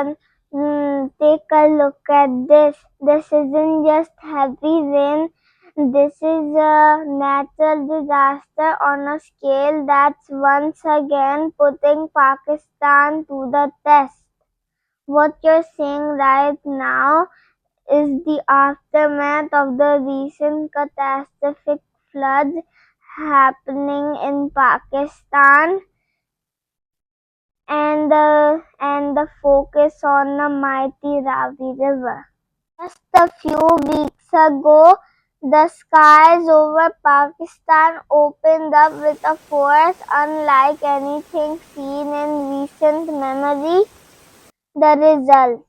everyone, take a look at this. This isn't just heavy rain. This is a natural disaster on a scale that's once again putting Pakistan to the test. What you're seeing right now is the aftermath of the recent catastrophic floods happening in Pakistan, and the focus on the mighty Ravi River. Just a few weeks ago, the skies over Pakistan opened up with a force unlike anything seen in recent memory. The result: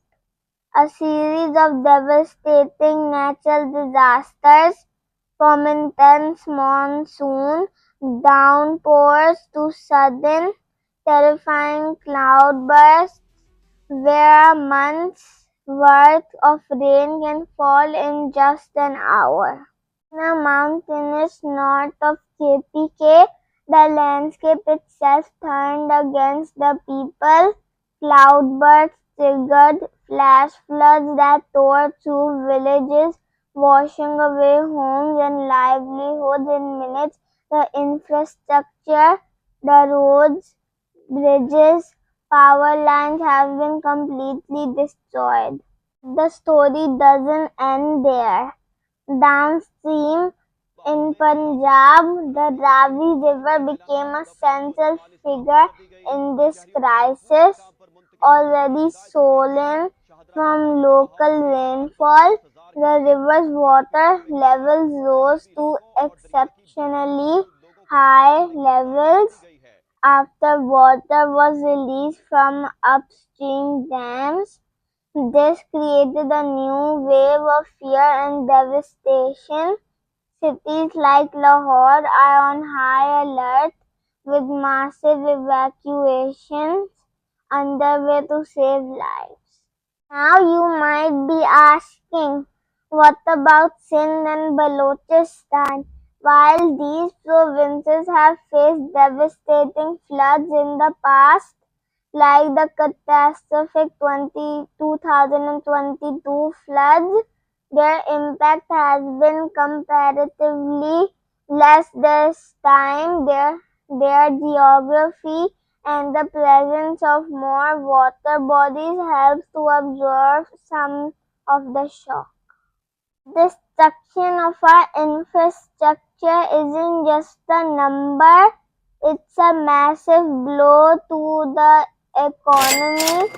a series of devastating natural disasters, from intense monsoon downpours to sudden, terrifying cloudbursts where a month's worth of rain can fall in just an hour. In the mountainous north of KPK, the landscape itself turned against the people. Cloudbursts triggered flash floods that tore through villages, washing away homes and livelihoods in minutes. The infrastructure, the roads, bridges, power lines have been completely destroyed. The story doesn't end there. Downstream in Punjab, the Ravi River became a central figure in this crisis. Already swollen from local rainfall, the river's water levels rose to exceptionally high levels after water was released from upstream dams. This created a new wave of fear and devastation. Cities like Lahore are on high alert, with massive evacuations underway to save lives. Now you might be asking, what about Sindh and Balochistan? While these provinces have faced devastating floods in the past, like the catastrophic 2022 floods, their impact has been comparatively less this time. Their geography and the presence of more water bodies helps to absorb some of the shock. Destruction of our infrastructure isn't just a number, it's a massive blow to the economy,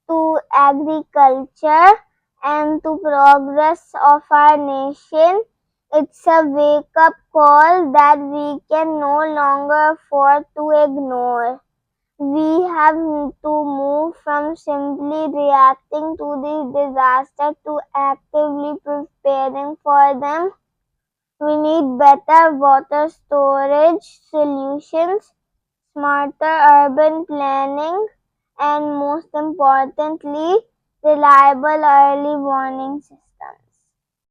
to agriculture, and to progress of our nation. It's a wake-up call that we can no longer afford to ignore. We have to move from simply reacting to these disasters to actively preparing for them. We need better water storage solutions, smarter urban planning, and most importantly, reliable early warning systems.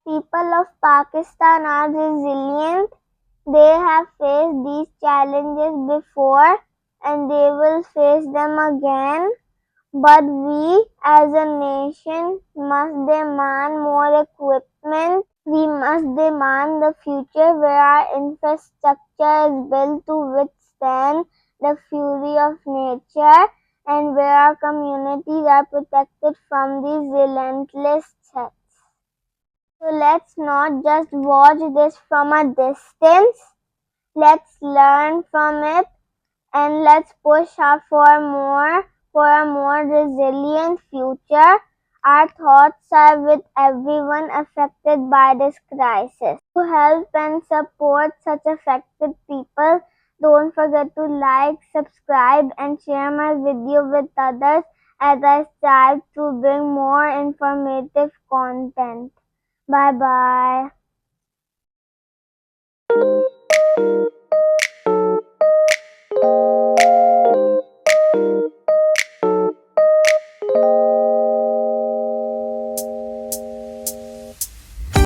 People of Pakistan are resilient. They have faced these challenges before and they will face them again. But we as a nation must demand more equipment. We must demand the future where our infrastructure is built to withstand the fury of nature and where our communities are protected from these relentless threats. So let's not just watch this from a distance. Let's learn from it and let's push for a more resilient future. Our thoughts are with everyone affected by this crisis. To help and support such affected people, don't forget to like, subscribe, and share my video with others as I strive to bring more informative content. Bye bye.